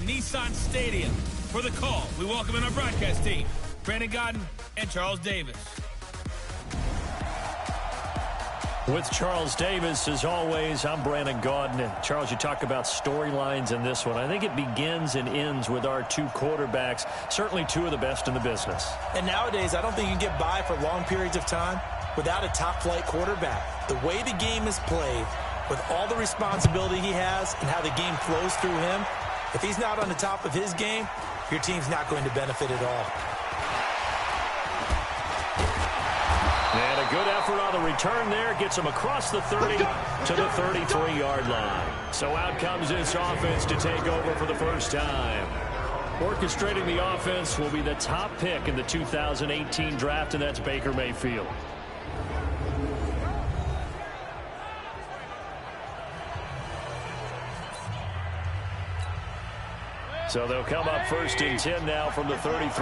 Nissan Stadium. For the call, we welcome in our broadcast team, Brandon Godden and Charles Davis. With Charles Davis, as always, I'm Brandon Godden. And Charles, you talk about storylines in this one. I think it begins and ends with our two quarterbacks, certainly two of the best in the business. And nowadays, I don't think you can get by for long periods of time without a top-flight quarterback. The way the game is played, with all the responsibility he has and how the game flows through him, if he's not on the top of his game, your team's not going to benefit at all. And a good effort on the return there. Gets him across the 30 to the 33-yard line. So out comes this offense to take over for the first time. Orchestrating the offense will be the top pick in the 2018 draft, and that's Baker Mayfield. So they'll come up first and 10 now from the 33.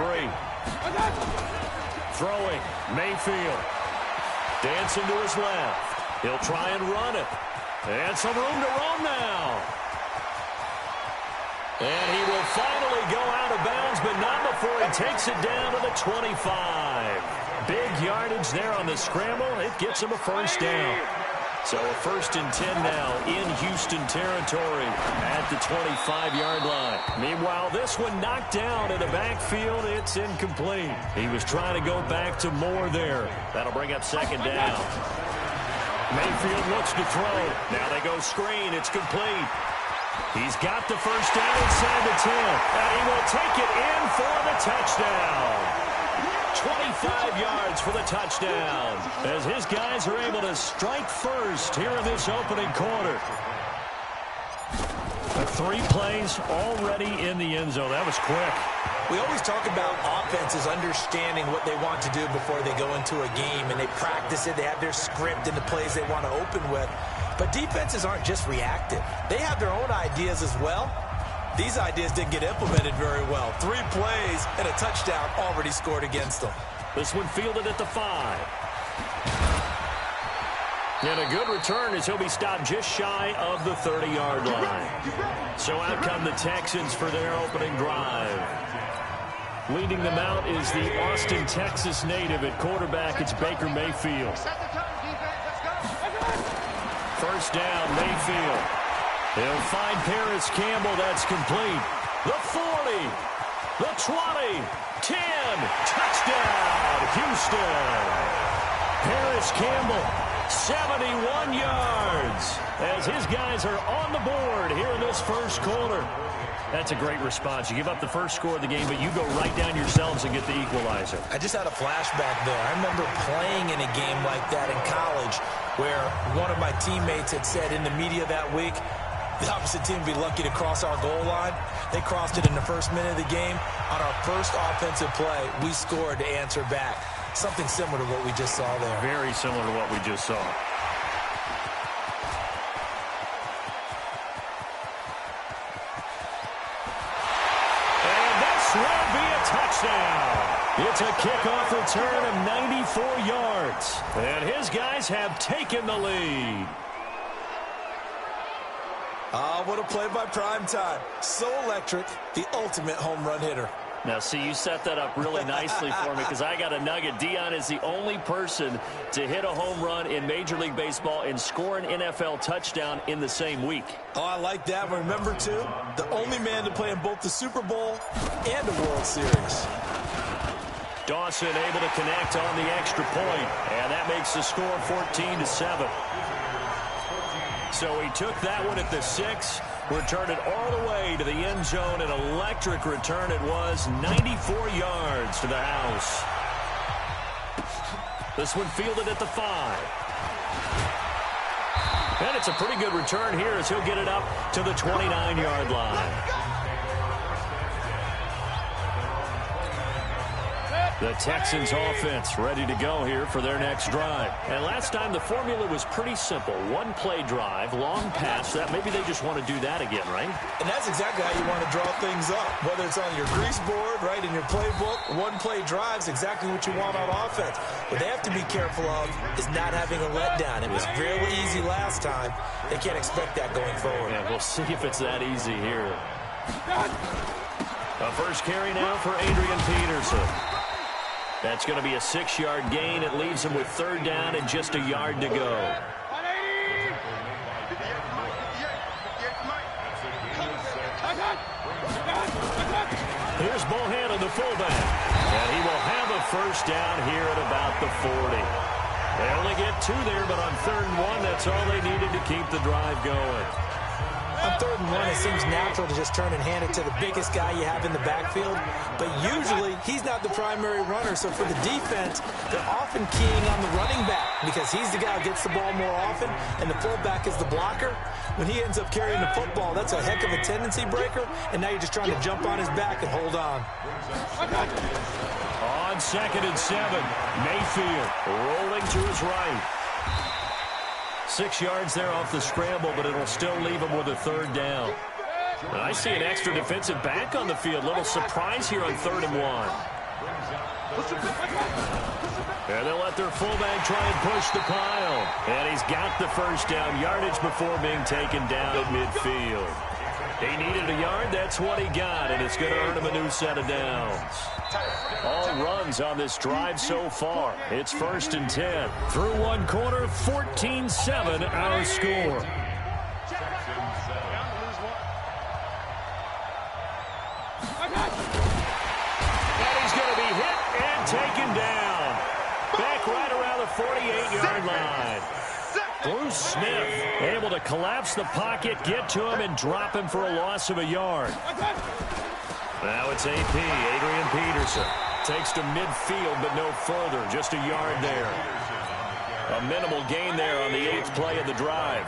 Throwing, Mayfield. Dancing to his left. He'll try and run it. And some room to roam now. And he will finally go out of bounds, but not before he takes it down to the 25. Big yardage there on the scramble. It gets him a first down. So a first and 10 now in Houston territory at the 25-yard line. Meanwhile, this one knocked down in the backfield. It's incomplete. He was trying to go back to Moore there. That'll bring up second down. Mayfield looks to throw. Now they go screen. It's complete. He's got the first down inside the 10. And he will take it in for the touchdown. 25 yards for the touchdown as his guys are able to strike first here in this opening quarter. 3 plays already in the end zone. That was quick. We always talk about offenses understanding what they want to do before they go into a game, and they practice it. They have their script and the plays they want to open with. But defenses aren't just reactive. They have their own ideas as well. These ideas didn't get implemented very well. 3 plays and a touchdown already scored against them. This one fielded at the 5. And a good return as he'll be stopped just shy of the 30-yard line. So out come the Texans for their opening drive. Leading them out is the Austin, Texas native at quarterback. It's Baker Mayfield. First down, Mayfield. He'll find Paris Campbell. That's complete. The 40, the 20, 10. Touchdown, Houston. Paris Campbell, 71 yards. As his guys are on the board here in this first quarter. That's a great response. You give up the first score of the game, but you go right down yourselves and get the equalizer. I just had a flashback there. I remember playing in a game like that in college where one of my teammates had said in the media that week, the opposite team would be lucky to cross our goal line. They crossed it in the first minute of the game. On our first offensive play, we scored to answer back. Something similar to what we just saw there. Very similar to what we just saw. And this will be a touchdown. It's a kickoff return of 94 yards. And his guys have taken the lead. What a play by Primetime. So electric, the ultimate home run hitter. Now, see, you set that up really nicely for me because I got a nugget. Dion is the only person to hit a home run in Major League Baseball and score an NFL touchdown in the same week. Oh, I like that. Remember, too, the only man to play in both the Super Bowl and the World Series. Dawson able to connect on the extra point, and that makes the score 14-7. So he took that one at the 6, returned it all the way to the end zone. An electric return it was, 94 yards to the house. This one fielded at the 5. And it's a pretty good return here as he'll get it up to the 29-yard line. The Texans offense ready to go here for their next drive. And last time the formula was pretty simple. One play drive, long pass. That maybe they just want to do that again, right? And that's exactly how you want to draw things up. Whether it's on your grease board, right, in your playbook, one play drive's exactly what you want on offense. What they have to be careful of is not having a letdown. It was really easy last time. They can't expect that going forward. Yeah, we'll see if it's that easy here. A first carry now for Adrian Peterson. That's going to be a 6-yard gain. It leaves him with third down and just a yard to go. Here's Bohannon, the fullback. And he will have a first down here at about the 40. They only get 2 there, but on 3rd and 1, that's all they needed to keep the drive going. On 3rd and 1, it seems natural to just turn and hand it to the biggest guy you have in the backfield. But usually, he's not the primary runner. So for the defense, they're often keying on the running back because he's the guy who gets the ball more often, and the fullback is the blocker. When he ends up carrying the football, that's a heck of a tendency breaker, and now you're just trying to jump on his back and hold on. On 2nd and 7, Mayfield rolling to his right. 6 yards there off the scramble, but it'll still leave him with a 3rd down. And I see an extra defensive back on the field. Little surprise here on 3rd and 1. And they'll let their fullback try and push the pile. And he's got the first down, yardage before being taken down at midfield. He needed a yard, that's what he got, and it's going to earn him a new set of downs. All runs on this drive so far. It's 1st and 10. Through one quarter, 14-7 our score. And he's going to be hit and taken down. Back right around the 48-yard line. Bruce Smith able to collapse the pocket, get to him, and drop him for a loss of a yard. Now it's AP, Adrian Peterson. Takes to midfield, but no further. Just a yard there. A minimal gain there on the 8th play of the drive.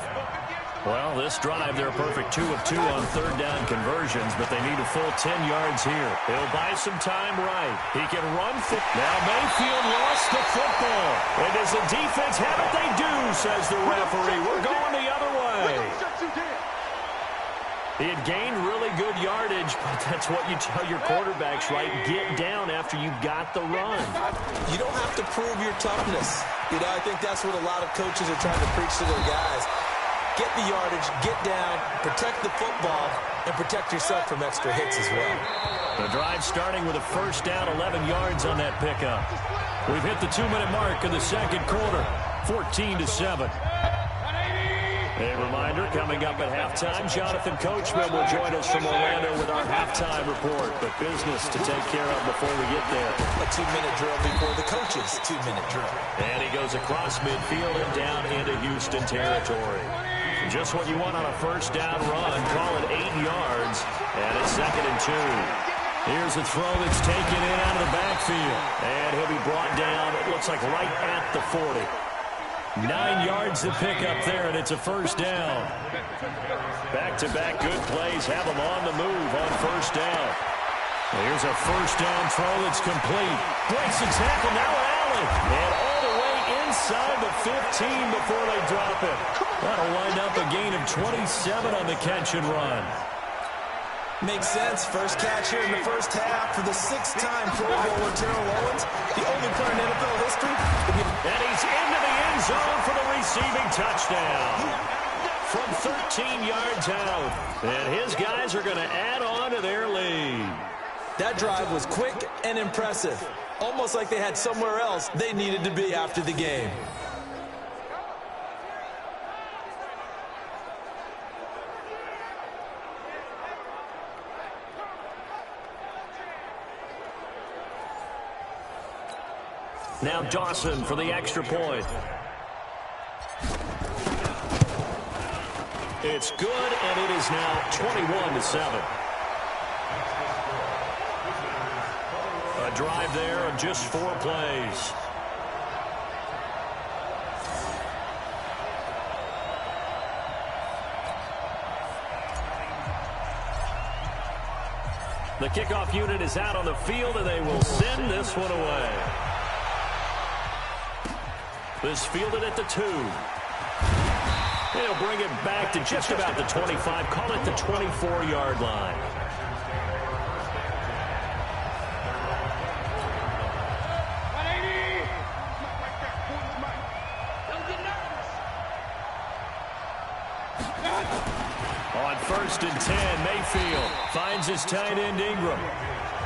Well, this drive, they're a perfect 2 of 2 on 3rd down conversions, but they need a full 10 yards here. He'll buy some time right. He can run. Now Mayfield lost the football. And does the defense have it? They do, says the referee. We're going the other way. He had gained really good yardage, but that's what you tell your quarterbacks, right? Get down after you got the run. You don't have to prove your toughness. You know, I think that's what a lot of coaches are trying to preach to their guys. Get the yardage, get down, protect the football, and protect yourself from extra hits as well. The drive starting with a first down, 11 yards on that pickup. We've hit the 2-minute mark in the 2nd quarter, 14-7. A reminder, coming up at halftime, Jonathan Coachman will join us from Orlando with our halftime report. But business to take care of before we get there. A 2-minute drill before the coach's 2-minute drill. And he goes across midfield and down into Houston territory. Just what you want on a first down run. Call it 8 yards. And it's 2nd and 2. Here's a throw that's taken in out of the backfield. And he'll be brought down, it looks like right at the 40. 9 yards to pick up there, and it's a first down. Back-to-back good plays have them on the move on first down. Here's a first down throw that's complete. Breaks the tackle, now Allen. And all the way inside the 15 before they drop it. That'll wind up a gain of 27 on the catch and run. Makes sense. First catch here in the first half for the 6-time Pro Bowler Terrell Owens, the only player in NFL history. And he's into the end zone for the receiving touchdown. From 13 yards out. And his guys are going to add on to their lead. That drive was quick and impressive. Almost like they had somewhere else they needed to be after the game. Now Dawson for the extra point. It's good, and it is now 21-7. A drive there of just 4 plays. The kickoff unit is out on the field, and they will send this one away. This fielded at the 2. They'll bring it back to just about the 25. Call it the 24-yard line. On 1st 1st and 10. Mayfield finds his tight end Ingram.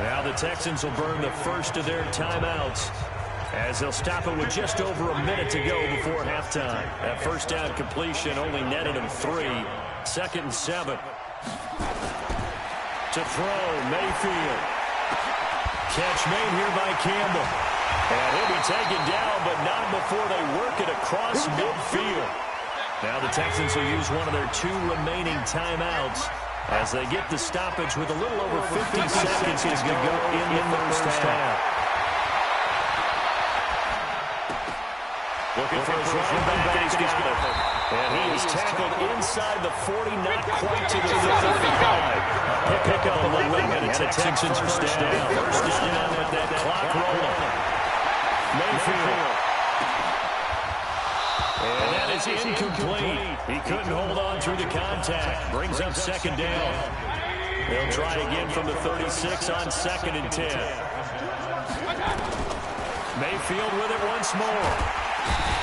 Now the Texans will burn the first of their timeouts as they'll stop it with just over a minute to go before halftime. That first down completion only netted him 3. 2nd and 7. To throw, Mayfield. Catch made here by Campbell. And he'll be taken down, but not before they work it across midfield. Now the Texans will use one of their 2 remaining timeouts as they get the stoppage with a little over 50 seconds to go in the first half. Looking for his running back, and he's got it. And he is tackled inside the 40, not quite to the 35. Pick up on the wing, and it's a Texans first down. First down at that clock rolling. Mayfield. And that is incomplete. He couldn't hold on through the contact. Brings up 2nd down. They'll try again from the 36 on 2nd and 10. Mayfield with it once more.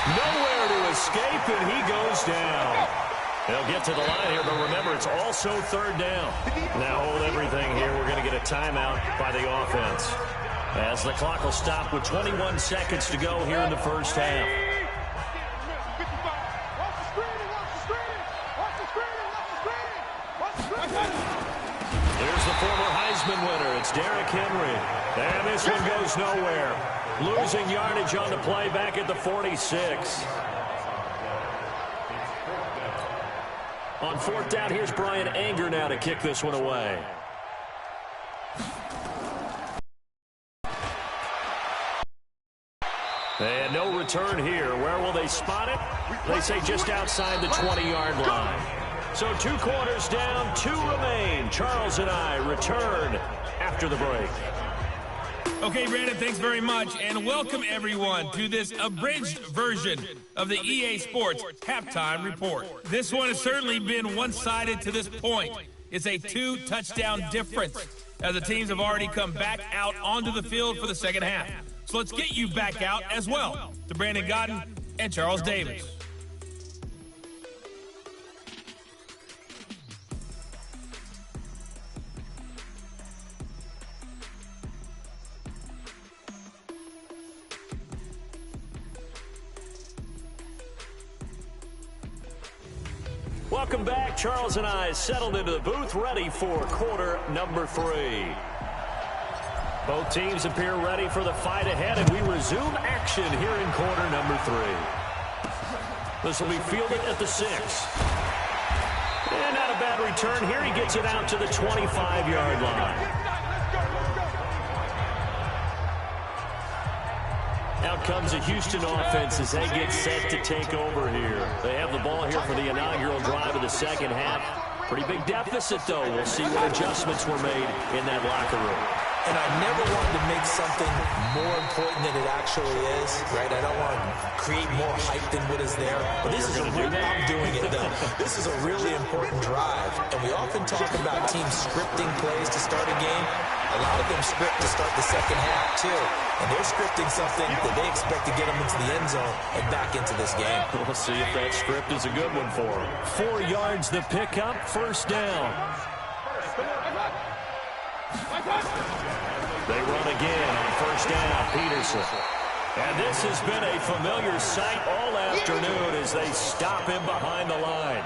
Nowhere to escape, and he goes down. They'll get to the line here, but remember, it's also 3rd down. Now hold everything here. We're going to get a timeout by the offense, as the clock will stop with 21 seconds to go here in the first half. Here's the former Heisman winner. It's Derrick Henry. And this one goes nowhere. Losing yardage on the play back at the 46. On 4th down, here's Brian Anger now to kick this one away. And no return here. Where will they spot it? They say just outside the 20-yard line. So 2 quarters down, 2 remain. Charles and I return after the break. Okay, Brandon, thanks very much, and welcome everyone to this abridged version of the EA Sports Halftime Report. This one has certainly been one-sided to this point. It's a 2-touchdown difference as the teams have already come back out onto the field for the second half. So let's get you back out as well to Brandon Godden and Charles Davis. Welcome back. Charles and I settled into the booth, ready for quarter number 3. Both teams appear ready for the fight ahead, and we resume action here in quarter number 3. This will be fielded at the 6. And not a bad return here. He gets it out to the 25-yard line. Out comes the Houston offense as they get set to take over here. They have the ball here for the inaugural drive of the second half. Pretty big deficit, though. We'll see what adjustments were made in that locker room. And I never wanted to make something more important than it actually is, right? I don't want to create more hype than what is there. But this is I'm doing it, though. This is a really important drive. And we often talk about teams scripting plays to start a game. A lot of them script to start the second half, too. And they're scripting something that they expect to get them into the end zone and back into this game. We'll see if that script is a good one for them. 4 yards the pickup, first down. They run again on first down, Peterson. And this has been a familiar sight all afternoon as they stop him behind the line.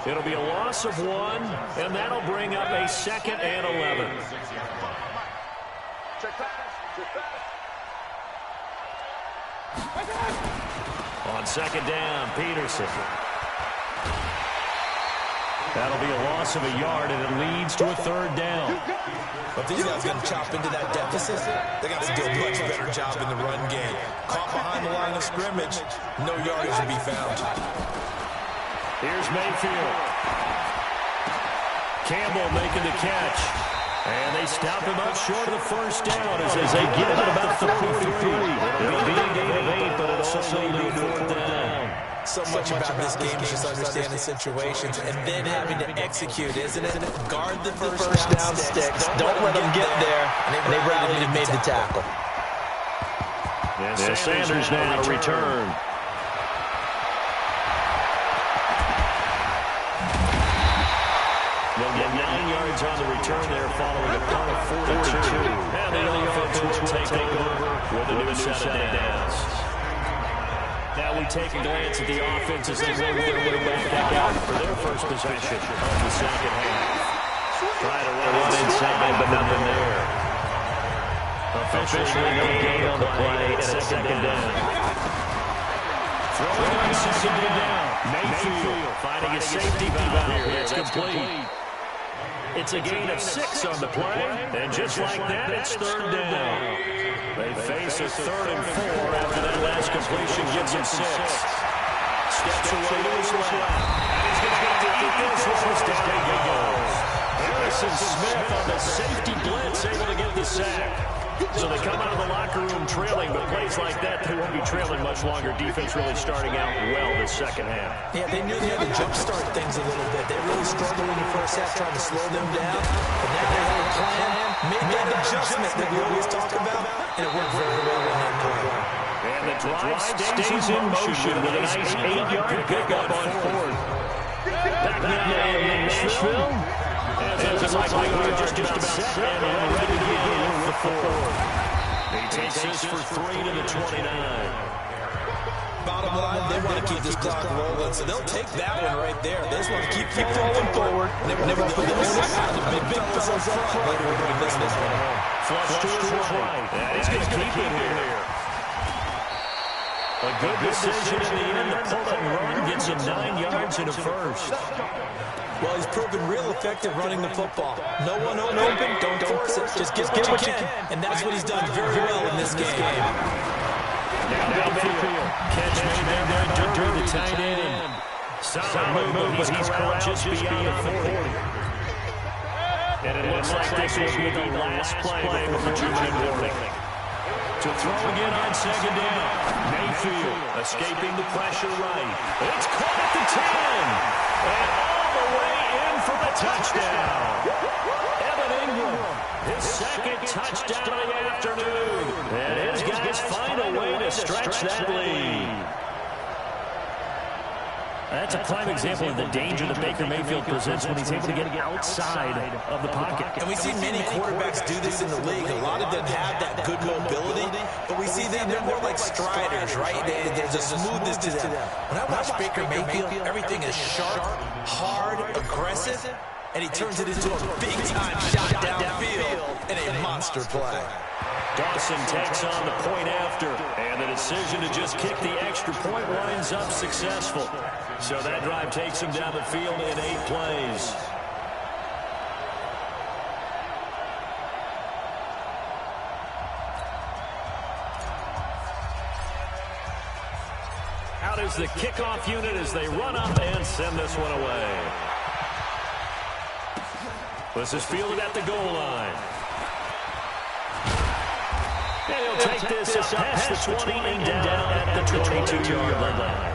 It'll be a loss of 1, and that'll bring up a 2nd and 11. On 2nd down, Peterson. That'll be a loss of a yard, and it leads to a 3rd down. But these guys going to chop into that deficit, they got to do a much better job in the run game. Caught behind the line of scrimmage, no yardage to be found. Here's Mayfield. Campbell making the catch. And they stop him up short of the first down as they get him at about the 43. It'll be a gain of 8, but it'll also lead to a 4th down. So much about this game is just understanding situations and then having to execute, isn't it? Guard the first down sticks. Don't let them get there. And they rallied and made the tackle. And Sanders now to return. They'll And 9 yards on the return there following a punt of 42. And the offense will take over with a new set of downs. Now we take a glance at the offense as they roll their way back out for their first possession of the second half. Try to run inside, but nothing there. Officially no gain on the play and a second down. Throwing on second down. Mayfield finding a safety valve here. It's complete. It's a gain of 6 on the play, and just like that, it's third down. They face a 3rd and 4 after that last completion gets him 6. Steps away to his left. And he's going to get to eat this one. Down he goes. Harrison Smith on the safety blitz, able to get the sack. So they come out of the locker room trailing, but plays like that, they won't be trailing much longer. Defense really starting out well this second half. Yeah, they knew they had to jumpstart things a little bit. They really struggled in the first half trying to slow them down. But now they have a plan, made that adjustment that we always talk about, and it worked very well in that play. And the drive stays in motion with a nice 8-yard pickup on 4th. Back now in Nashville. As it's like we are just about set and ready to begin with the 4th. He takes this for 3 to the 29. Bottom line, they want to keep this clock rolling, so they'll take that one right there. They just want to keep rolling forward. Never put the big fellas up front. Later we're going to miss this one. Flush to his right. He's going to keep it here. A good decision in the end. The pull-and-run gets him 9 yards and a first. Well, he's proven real effective running the football. No one open, don't force it. Just get what you can. And that's what he's done very well in this game. Now Mayfield. Catch made there, Durr, the tight end. Solid move, but he's corralled just beyond the 40. And it looks like this will be the last play before the 2-minute warning. To throw again on second down. Mayfield escaping the pressure right. It's caught at the 10. And all the way in for the touchdown. Evan Ingram, his second touchdown of the afternoon. And his guys find a way to stretch that lead. That's a prime example of the danger that Baker Mayfield presents when he's able to get outside of the pocket. And we see many quarterbacks do this in the league. A lot of them have that good mobility, but we see them, they're more like striders, right? There's a smoothness to them. When I watch Baker Mayfield, everything is sharp, hard, aggressive, and he turns it into a big-time shot downfield in a monster play. Dawson takes on the point after, and the decision to just kick the extra point winds up successful. So that drive takes him down the field in 8 plays. Out is the kickoff unit as they run up and send this one away. This is fielded at the goal line. And he'll take this up past the 20 and down at the 22-yard line.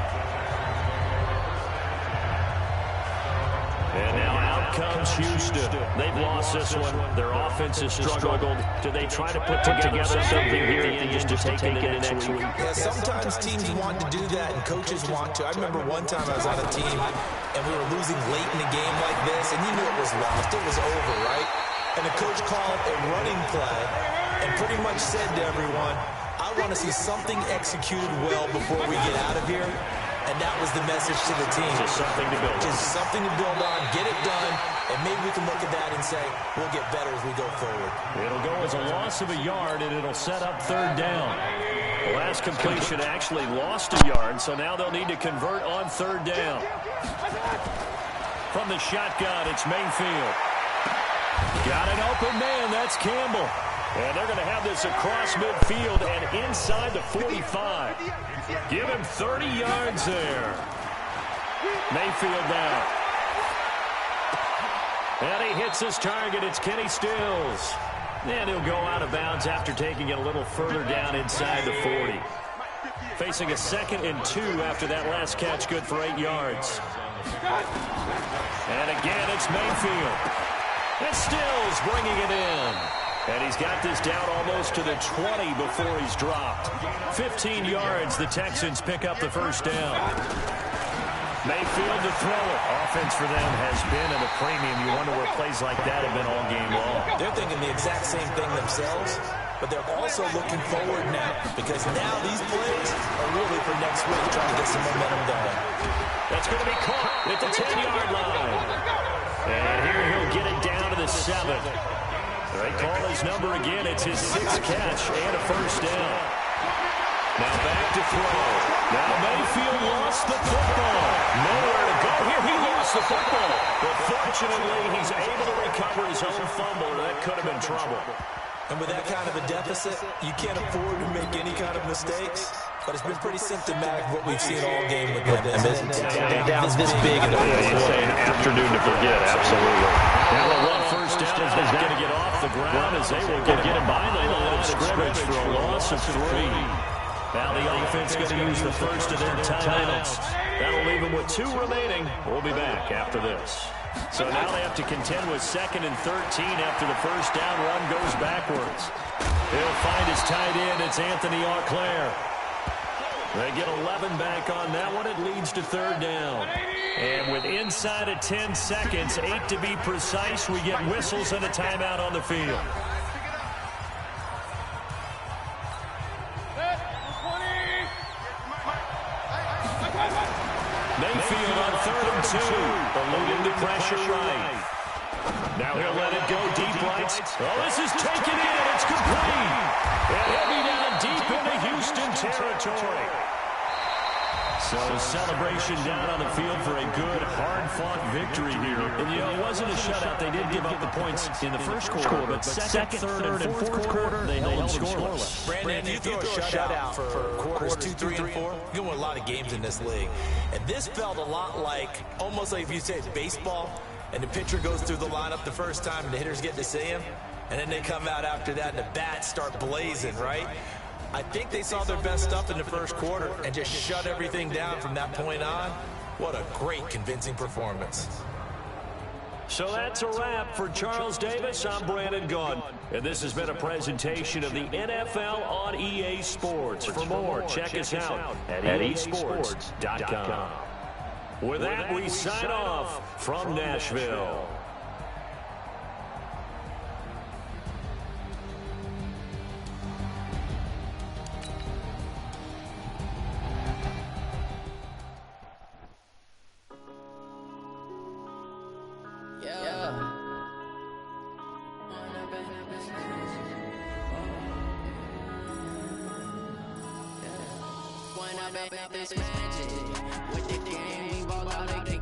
And now out comes Houston. They've lost this one. Their offense has struggled. Do they try to put together something here at the end just to take it next week? Yeah, sometimes teams want to do that and coaches want to. I remember one time I was on a team and we were losing late in a game like this and you knew it was lost. It was over, right? And the coach called a running play and pretty much said to everyone, I want to see something executed well before we get out of here. And that was the message to the team. Just something to build on. Just something to build on, get it done, and maybe we can look at that and say, we'll get better as we go forward. It'll go as a loss of a yard, and it'll set up 3rd down. The last completion actually lost a yard, so now they'll need to convert on 3rd down. From the shotgun, it's Mayfield. Got an open man, that's Campbell. And they're going to have this across midfield and inside the 45. Give him 30 yards there. Mayfield now. And he hits his target. It's Kenny Stills. And he'll go out of bounds after taking it a little further down inside the 40. Facing a 2nd and 2 after that last catch, good for 8 yards. And again, it's Mayfield. And Stills bringing it in. And he's got this down almost to the 20 before he's dropped. 15 yards, the Texans pick up the 1st down. Mayfield to throw it. Offense for them has been at a premium. You wonder where plays like that have been all game long. They're thinking the exact same thing themselves, but they're also looking forward now because now these plays are really for next week, trying to get some momentum going. That's going to be caught at the 10-yard line. And here he'll get it down to the 7. They call his number again. It's his 6th catch and a first down. Now back to throw. Now Mayfield lost the football. Nowhere to go here. He lost the football. But fortunately, he's able to recover his own fumble, or that could have been trouble. And with that kind of a deficit, you can't afford to make any kind of mistakes. But it's been pretty symptomatic of what we've seen all game with that. Down this big in the fourth quarter. An afternoon to forget, absolutely. Now the one first down is not going to get off the ground as they will get him by the line of scrimmage for a loss of 3. Now the offense going to use the first of their timeouts. That'll leave them with 2 remaining. We'll be back after this. So now they have to contend with 2nd and 13 after the first down run goes backwards. He'll find his tight end. It's Anthony Auclair. They get 11 back on that one. It leads to 3rd down. And with inside of 10 seconds, 8 to be precise, we get whistles and a timeout on the field. Mayfield on 3rd and 2, eluding the pressure right. Now he'll let it go deep right. Oh, this is taken in. It's complete. And he'll be down deep into Houston territory. So celebration down on the field for a good, hard-fought victory here. And, you know, it wasn't a shutout. They did give up the points in the first quarter, but second, third, and fourth quarter, they held them scoreless. Brandon, you throw a shutout for quarters 2, 3, and 4. You win a lot of games in this league. And this felt a lot like, almost like if you say baseball, and the pitcher goes through the lineup the first time, and the hitters get to see him, and then they come out after that, and the bats start blazing, right? I think they saw their best stuff in the first quarter and just shut everything down from that point on. What a great, convincing performance. So that's a wrap for Charles Davis. I'm Brandon Gaudin, and this has been a presentation of the NFL on EA Sports. For more, check us out at easports.com. With that, we sign off from Nashville. This magic with the game, we ball out, they